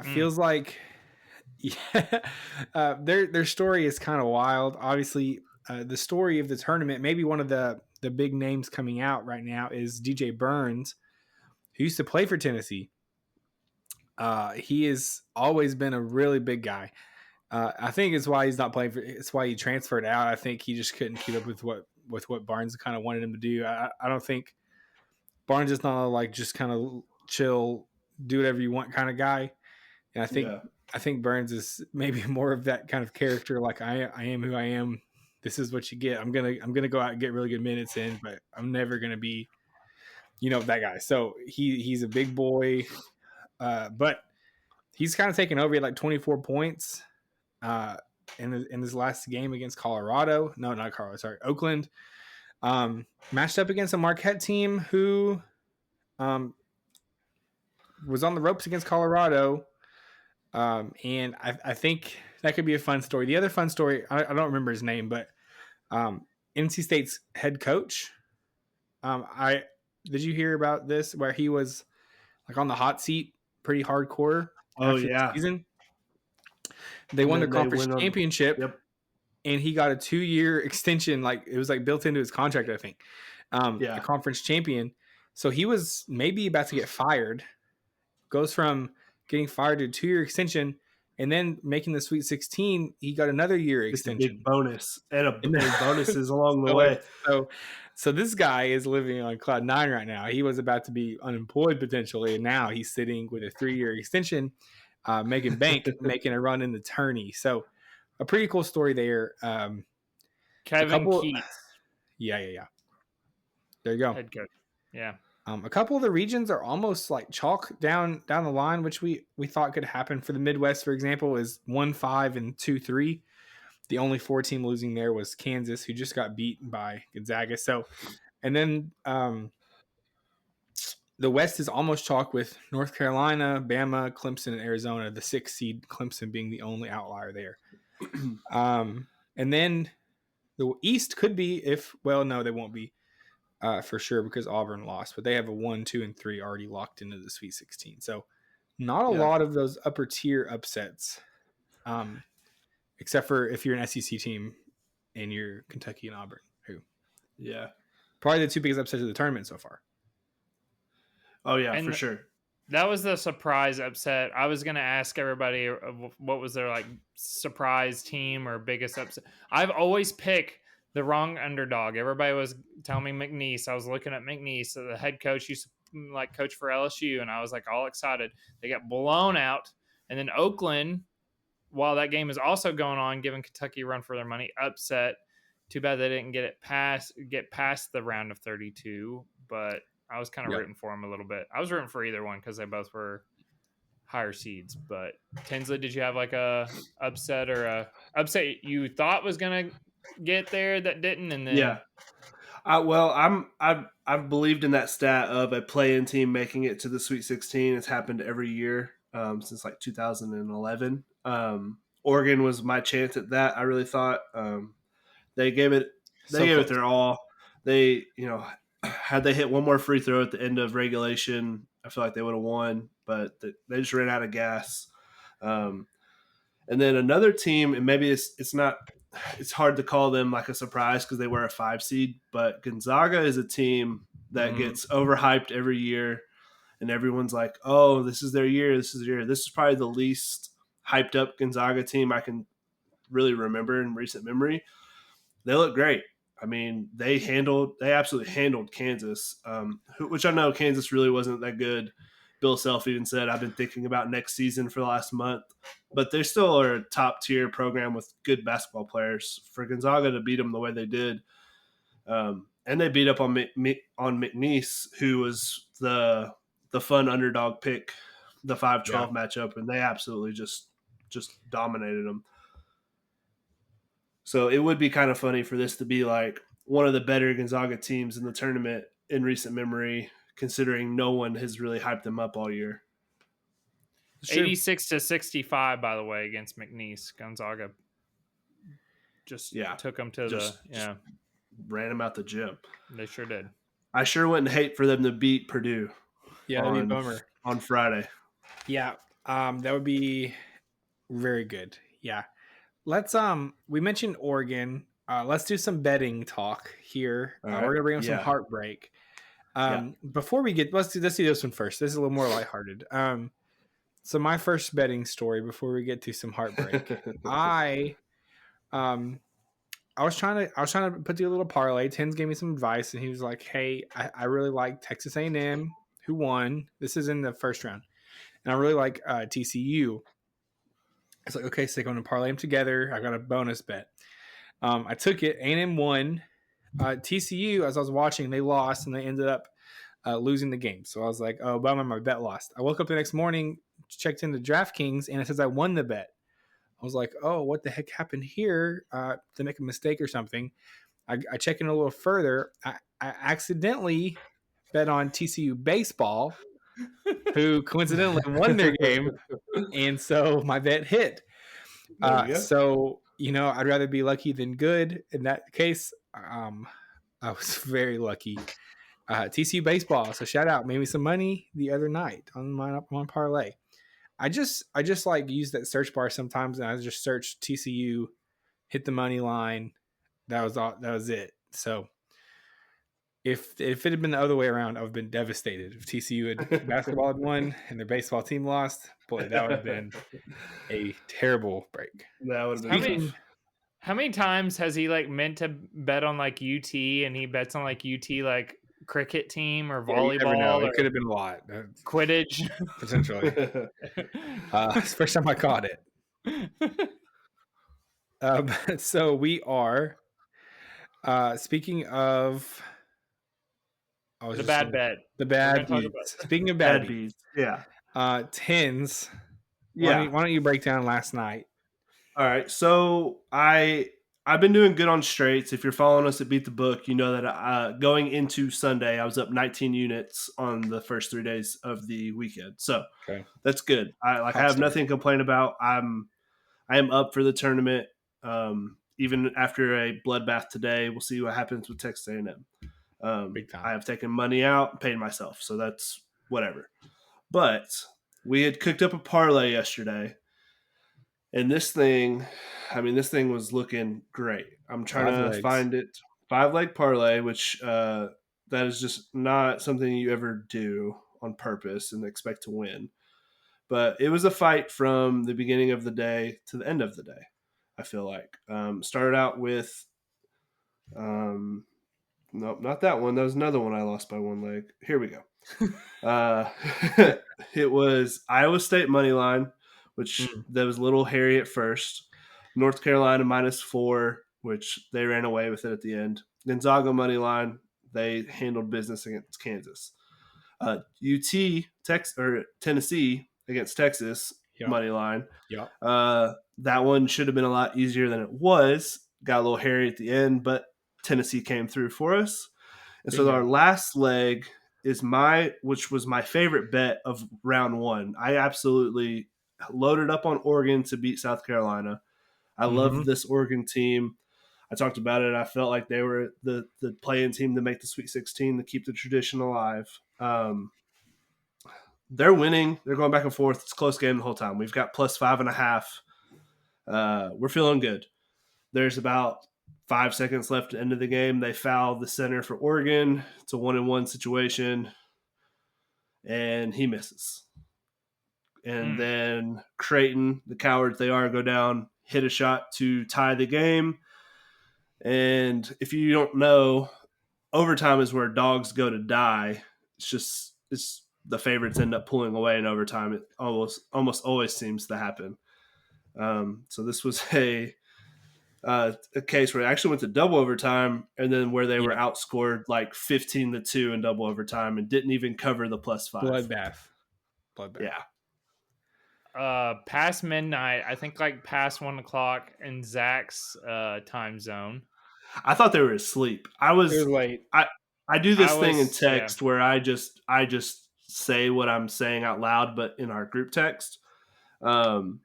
Feels like their story is kind of wild. Obviously, the story of the tournament, maybe one of the big names coming out right now is DJ Burns, who used to play for Tennessee. He has always been a really big guy. I think it's why he's not playing for. It's why he transferred out. I think he just couldn't keep up with what Barnes kind of wanted him to do. I don't think Barnes is not like just kind of chill, do whatever you want kind of guy. And I think Burns is maybe more of that kind of character. Like I am who I am. This is what you get. I'm gonna go out and get really good minutes in, but I'm never gonna be, that guy. So he's a big boy, but he's kind of taken over. He had like 24 points. In his last game against Colorado. No, not Colorado. Sorry, Oakland. Matched up against a Marquette team who was on the ropes against Colorado. And I think that could be a fun story. The other fun story, I don't remember his name, but NC State's head coach. Did you hear about this where he was like on the hot seat pretty hardcore after the season? They won the conference championship, and he got a 2-year extension. Like it was like built into his contract, I think. A conference champion. So he was maybe about to get fired. Goes from getting fired to a 2-year extension. and then making the Sweet 16, he got another year It's a extension. big bonus and And bonuses along the so, way. so this guy is living on cloud nine right now. He was about to be unemployed potentially, and now he's sitting with a 3-year extension, making bank, making a run in the tourney. So a pretty cool story there. A Kevin couple, Keats, yeah. There you go. head coach. Yeah. A couple of the regions are almost like chalk down the line, which we thought could happen. For the Midwest, for example, is 1-5 and 2-3. The only 4-team losing there was Kansas, who just got beaten by Gonzaga. So, and then the West is almost chalk with North Carolina, Bama, Clemson, and Arizona. The 6th seed Clemson being the only outlier there. And then the East could be no, they won't be. For sure, because Auburn lost, but they have a 1, 2, and 3 already locked into the Sweet 16. So not a lot of those upper tier upsets, except for if you're an SEC team and you're Kentucky and Auburn, who probably the two biggest upsets of the tournament so far. Oh yeah, And for sure. That was the surprise upset. I was going to ask everybody what was their like surprise team or biggest upset. I've always picked the wrong underdog. Everybody was telling me McNeese. I was looking at McNeese, the head coach used to like coach for LSU, and I was like all excited. They got blown out, and then Oakland, while that game is also going on, giving Kentucky a run for their money, upset. Too bad they didn't get past the round of 32, but I was kind of rooting for them a little bit. I was rooting for either one because they both were higher seeds. But Tinsley, did you have like a upset or a upset you thought was gonna get there that didn't? And then I've believed in that stat of a play-in team making it to the Sweet 16. It's happened every year since like 2011. Oregon was my chance at that. I really thought they gave it their all. They had they hit one more free throw at the end of regulation, I feel like they would have won, but they just ran out of gas. And then another team, and maybe it's hard to call them like a surprise because they were a 5 seed, but Gonzaga is a team that gets overhyped every year, and everyone's like, "Oh, this is their year. This is their year." This is probably the least hyped up Gonzaga team I can really remember in recent memory. They look great. I mean, they absolutely handled Kansas, which I know Kansas really wasn't that good. Bill Self even said, I've been thinking about next season for the last month. But they still are a top-tier program with good basketball players. For Gonzaga to beat them the way they did, and they beat up on McNeese, who was the fun underdog pick, the 5-12 matchup, and they absolutely just dominated them. So it would be kind of funny for this to be like one of the better Gonzaga teams in the tournament in recent memory, considering no one has really hyped them up all year. 86-65, by the way, against McNeese. Gonzaga just took them to just ran them out the gym. They sure did. I sure wouldn't hate for them to beat Purdue. Yeah, that'd be a bummer. On Friday. Yeah, that would be very good. Yeah. Let's we mentioned Oregon. Let's do some betting talk here. Right. We're gonna bring up some heartbreak. Before we get, let's do this one first. This is a little more lighthearted. So my first betting story before we get to some heartbreak. I was trying to put together a little parlay. Tens gave me some advice, and he was like, "Hey, I really like Texas A&M, who won. This is in the first round, and I really like TCU." It's like, okay, so I'm going to parlay them together. I got a bonus bet. I took it. A&M won. TCU, as I was watching, they lost, and they ended up losing the game. So I was like, oh, bummer, my bet lost. I woke up the next morning, checked into DraftKings, and it says I won the bet. I was like, oh, what the heck happened here? Did I make a mistake or something? I check in a little further. I accidentally bet on TCU baseball, who coincidentally won their game. And so my bet hit. So, I'd rather be lucky than good. In that case, I was very lucky. TCU baseball. So shout out, made me some money the other night on my parlay. I just like use that search bar sometimes, and I just search TCU, hit the money line. That was all. That was it. So if it had been the other way around, I've been devastated. If TCU had basketball had won and their baseball team lost, boy, that would have been a terrible break. That would have been Speaking, How many times has he like meant to bet on like UT and he bets on like UT like cricket team or yeah, you never know. volleyball It or could have been a lot, Quidditch? potentially. It's the first time I caught it. So we are speaking of The bad bet. the We're bad gonna talk beats. about Speaking of bad Bad beats, beats. Yeah. tens. Yeah. Why don't you break down last night? All right. So I've been doing good on straights. If you're following us at Beat the Book, you know that going into Sunday, I was up 19 units on the first 3 days of the weekend. So Okay. that's good. I have nothing to complain about. I am up for the tournament. Even after a bloodbath today, we'll see what happens with Texas A&M. Big time. I have taken money out and paid myself, so that's whatever. But we had cooked up a parlay yesterday, and this thing was looking great. I'm trying 5 to legs. find it. 5-leg parlay, which that is just not something you ever do on purpose and expect to win. But it was a fight from the beginning of the day to the end of the day, I feel like. Started out with, nope, not that one. That was another one I lost by 1 leg. Here we go. It was Iowa State money line, which that was a little hairy at first. North Carolina -4, which they ran away with it at the end. Gonzaga money line, they handled business against Kansas. Tennessee against Texas money line. Yep. That one should have been a lot easier than it was. Got a little hairy at the end, but Tennessee came through for us. And so our last leg is which was my favorite bet of round 1. I absolutely loaded up on Oregon to beat South Carolina. I love this Oregon team. I talked about it. I felt like they were the playing team to make the Sweet 16 to keep the tradition alive. They're winning. They're going back and forth. It's a close game the whole time. We've got +5.5. We're feeling good. There's about 5 seconds left at the end of the game. They foul the center for Oregon. It's a 1-on-1 situation, and he misses. And then Creighton, the cowards they are, go down, hit a shot to tie the game. And if you don't know, overtime is where dogs go to die. It's the favorites end up pulling away in overtime. It almost always seems to happen. So this was a case where it actually went to double overtime, and then where they were outscored like 15-2 in double overtime and didn't even cover the +5. Bloodbath. Yeah. Past midnight, I think like past 1 o'clock in Zach's time zone. I thought they were asleep. It was late. I do this thing in text where I just say what I'm saying out loud, but in our group text, to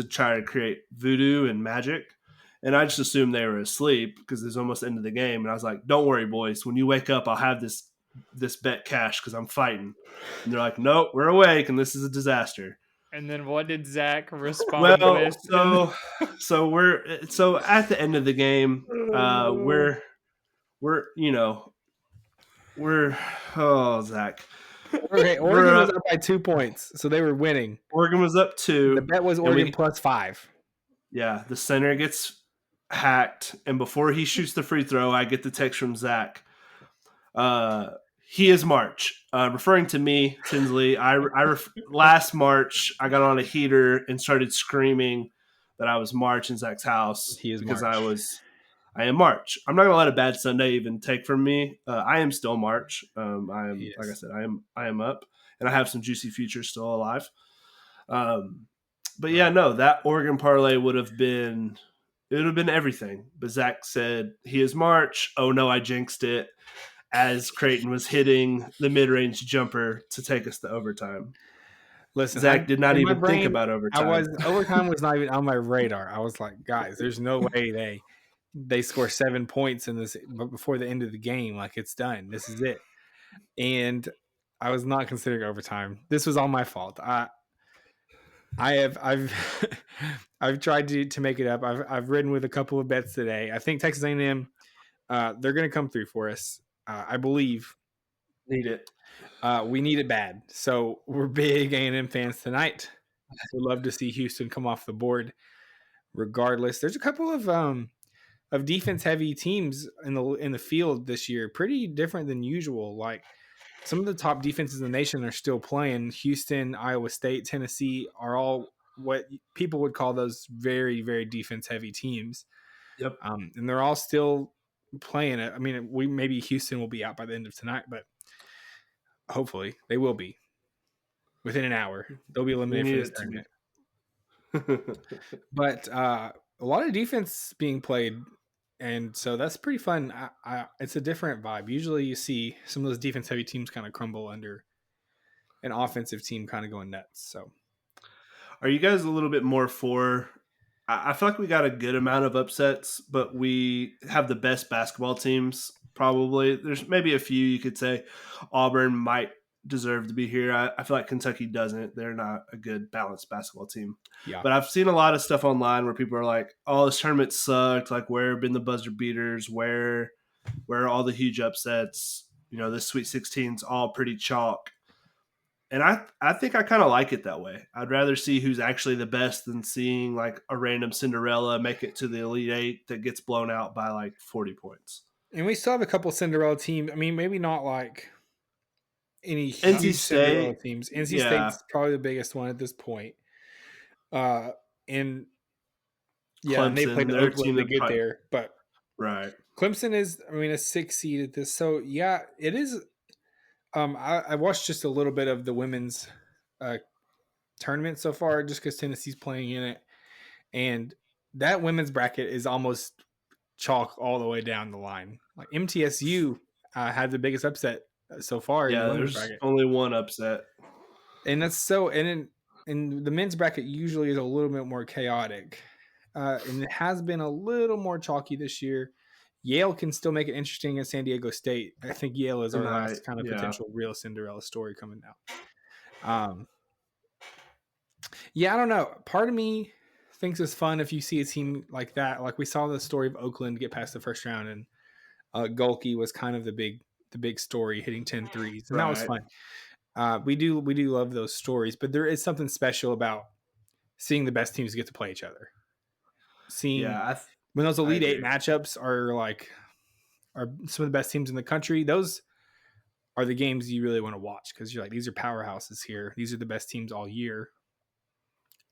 try to create voodoo and magic. And I just assumed they were asleep because it was almost the end of the game. And I was like, "Don't worry, boys. When you wake up, I'll have this bet cash because I'm fighting." And they're like, "Nope, we're awake, and this is a disaster." And then what did Zach respond with? So at the end of the game, we're Zach. Oregon was up by 2 points, so they were winning. Oregon was up 2. The bet was Oregon +5. Yeah, the center gets hacked, and before he shoots the free throw, I get the text from Zach. He is March, referring to me, Tinsley. Last March, I got on a heater and started screaming that I was March in Zach's house. He is because March. I am March. I'm not gonna let a bad Sunday even take from me. I am still March. Like I said, I am up, and I have some juicy futures still alive. But yeah, no, that Oregon parlay would have been everything. But Zach said he is March. Oh no, I jinxed it. As Creighton was hitting the mid-range jumper to take us to overtime. Listen, Zach did not even think about overtime. Overtime was not even on my radar. I was like, guys, there's no way they score 7 points in this before the end of the game. Like, it's done. This is it. And I was not considering overtime. This was all my fault. I've tried to make it up. I've ridden with a couple of bets today. I think Texas A&M, they're going to come through for us. I believe Need it. we need it bad. So we're big A&M fans tonight. We'd love to see Houston come off the board. Regardless, there's a couple of defense heavy teams in the field this year, pretty different than usual. Like some of the top defenses in the nation are still playing. Houston, Iowa State, Tennessee are all what people would call those very, very defense heavy teams. Yep. And they're all still playing it. I mean, maybe Houston will be out by the end of tonight, but hopefully they will be within an hour. They'll be eliminated for this tournament. But a lot of defense being played, and so that's pretty fun. It's a different vibe. Usually you see some of those defense heavy teams kind of crumble under an offensive team kind of going nuts. So are you guys a little bit more for, I feel like we got a good amount of upsets, but we have the best basketball teams probably. There's maybe a few you could say Auburn might deserve to be here. I feel like Kentucky doesn't. They're not a good balanced basketball team. yeah. But I've seen a lot of stuff online where people are like, "Oh, this tournament sucked. Like, where have been the buzzer beaters? Where are all the huge upsets? You know, this Sweet 16's all pretty chalk." And I think I kind of like it that way. I'd rather see who's actually the best than seeing like a random Cinderella make it to the Elite Eight that gets blown out by like 40 points. And we still have a couple Cinderella teams. I mean, maybe not like any NC huge Cinderella State, teams. NC yeah. State's probably the biggest one at this point. And yeah, Clemson, and they played Oakland to get there, but right. Clemson is, I mean, a 6 seed at this. So yeah, it is. I watched just a little bit of the women's tournament so far, just because Tennessee's playing in it, and that women's bracket is almost chalk all the way down the line. Like MTSU had the biggest upset so far. Yeah, in the there's bracket. only one upset, and that's so. And the men's bracket usually is a little bit more chaotic, and it has been a little more chalky this year. Yale can still make it interesting at San Diego State. I think Yale is our last kind of potential real Cinderella story coming out. Yeah, I don't know. Part of me thinks it's fun if you see a team like that. Like we saw the story of Oakland get past the first round, and Gulke was kind of the big story, hitting 10 threes, and that was fun. We do love those stories, but there is something special about seeing the best teams get to play each other. Seeing when those Elite Eight matchups are some of the best teams in the country, those are the games you really want to watch because you're like, these are powerhouses here. These are the best teams all year.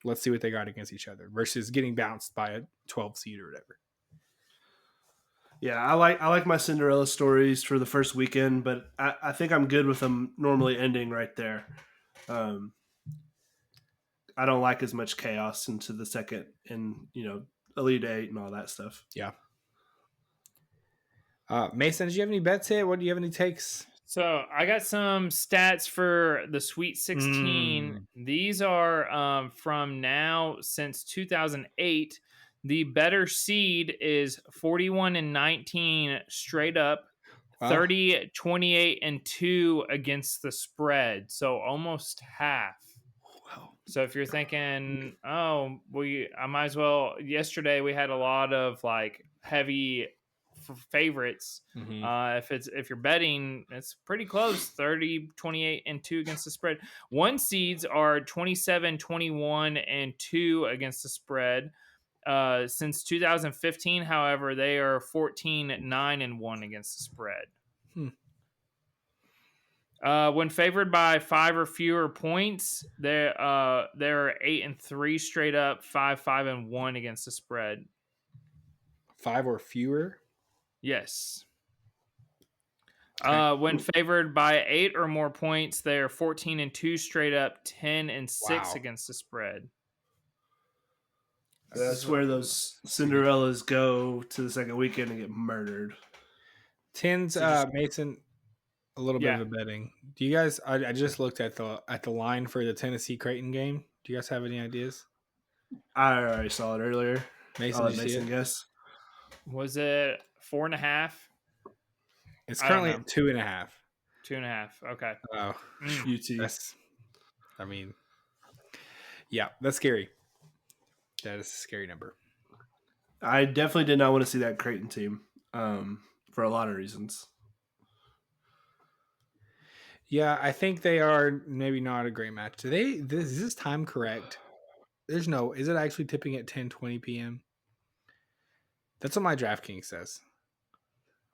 Let's see what they got against each other versus getting bounced by a 12 seed or whatever. Yeah, I like my Cinderella stories for the first weekend, but I think I'm good with them normally ending right there. I don't like as much chaos into the second and, Elite Eight and all that stuff. Yeah. Mason, did you have any bets hit? What do you have any takes? So I got some stats for the Sweet 16. These are from now since 2008. The better seed is 41-19 straight up, 30, 28, and 2 against the spread. So almost half. Wow. So if you're thinking, I might as well. Yesterday we had a lot of like heavy favorites. If you're betting, it's pretty close. 30, 28, and 2 against the spread. One seeds are 27, 21, and 2 against the spread. Since 2015, however, they are 14, 9, and 1 against the spread. When favored by 5 or fewer points, they're 8-3 straight up, 5, 5, and 1 against the spread. 5 or fewer? Yes. When favored by 8 or more points, they're 14-2 straight up, 10 and 6 against the spread. That's where those Cinderellas go to the second weekend and get murdered. Tens, Mason, a little bit of a betting. Do you guys? I just looked at the line for the Tennessee Creighton game. Do you guys have any ideas? I already saw it earlier. Mason, did you see it? Guess. Was it 4.5? It's currently at 2.5. 2.5. Okay. Oh, UT. That's scary. That is a scary number. I definitely did not want to see that Creighton team for a lot of reasons. Yeah, I think they are maybe not a great match. Is this time correct? Is it actually tipping at 10:20 p.m.? That's what my DraftKings says.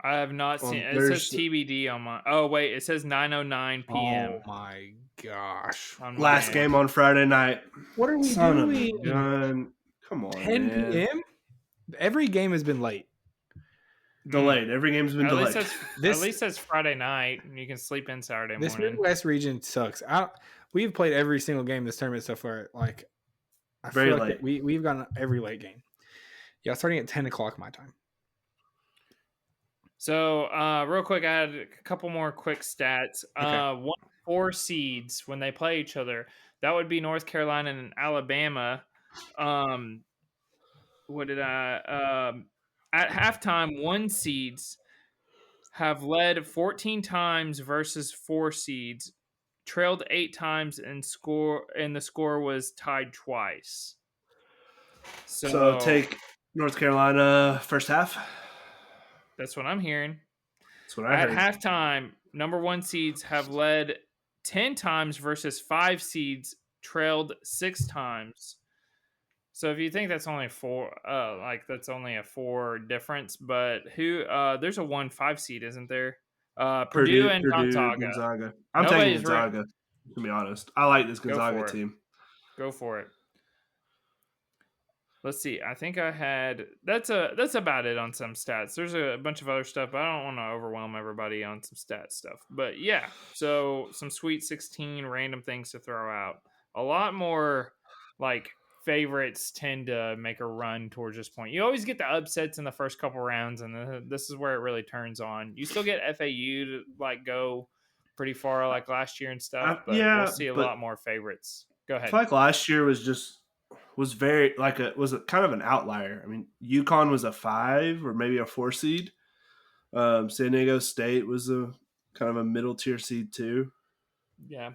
I have not seen it. Says TBD on my. Oh wait, it says 9:09 p.m. Oh my gosh! on Last my game on Friday night. What are we Son doing? of a gun. Come on, 10 man. p.m. Every game has been late. Delayed. Every game's been delayed. At least it's Friday night, and you can sleep in Saturday morning. This Midwest region sucks. We've played every single game this tournament so far. Like, I Very feel late. Like we've gotten every late game. Yeah, starting at 10 o'clock my time. So, real quick, I had a couple more quick stats. Okay. 4 seeds when they play each other, that would be North Carolina and Alabama. At halftime, 1 seeds have led 14 times versus 4 seeds, trailed 8 times, and the score was tied twice. So take North Carolina first half. That's what I'm hearing. That's what I heard. At halftime, number 1 seeds have led 10 times versus 5 seeds, trailed 6 times. So if you think that's only 4, that's only a 4 difference, but there's a 1-5 seed, isn't there? Purdue and Gonzaga. I'm taking Gonzaga, to be honest. I like this Gonzaga team. Go for it. Let's see. I think I had that's about it on some stats. There's a bunch of other stuff, but I don't want to overwhelm everybody on some stat stuff. But yeah, so some Sweet 16 random things to throw out. A lot more like favorites tend to make a run towards this point. You always get the upsets in the first couple rounds, and this is where it really turns on. You still get FAU to like go pretty far like last year and stuff, but we'll see a lot more favorites. Go ahead. I feel like last year was very was kind of an outlier. I mean, UConn was a 5 or maybe a 4 seed. San Diego State was a kind of a middle tier seed too. Yeah.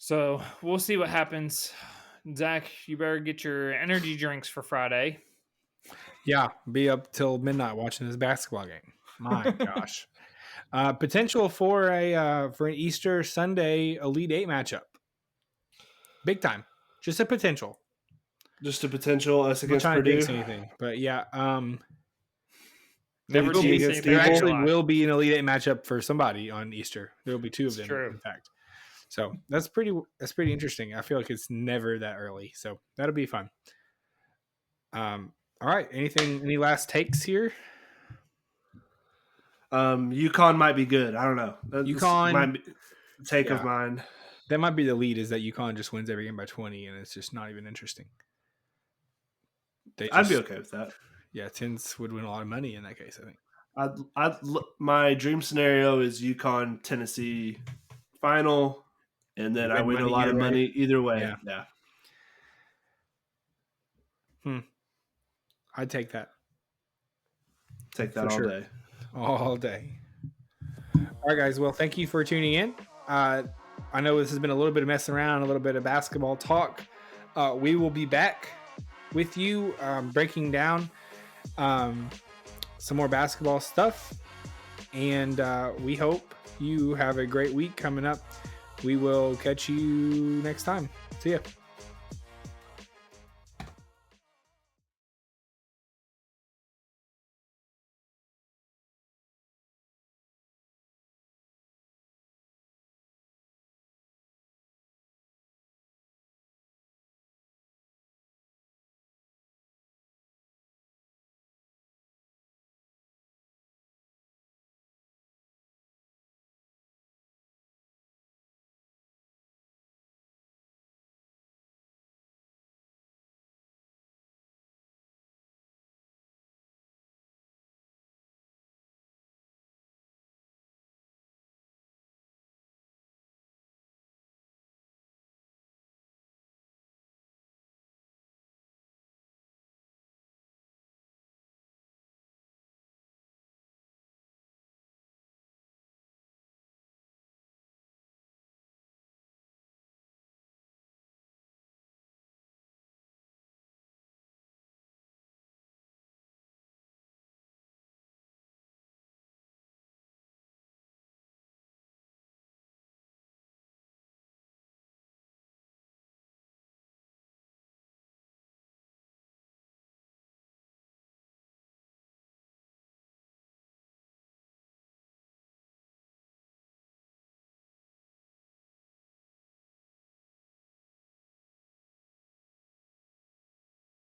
So we'll see what happens. Zach, you better get your energy drinks for Friday. Yeah, be up till midnight watching this basketball game. My gosh. Potential for an Easter Sunday Elite 8 matchup. Big time. Just a potential. Just a potential us against Purdue. Anything, but yeah. There actually will be an Elite 8 matchup for somebody on Easter. There will be 2 of them, in fact. So that's pretty interesting. I feel like it's never that early, so that'll be fun. All right. Any last takes here? UConn might be good. I don't know. UConn might be a take of mine. That might be the lead, is that UConn just wins every game by 20, and it's just not even interesting. I'd be okay with that. Yeah, Tins would win a lot of money in that case, I think. My dream scenario is UConn Tennessee final, and then I win a lot of money either way. Yeah. I'd take that. Take that all day. All day. All right, guys. Well, thank you for tuning in. I know this has been a little bit of messing around, a little bit of basketball talk. We will be back with you breaking down some more basketball stuff. And we hope you have a great week coming up. We will catch you next time. See ya.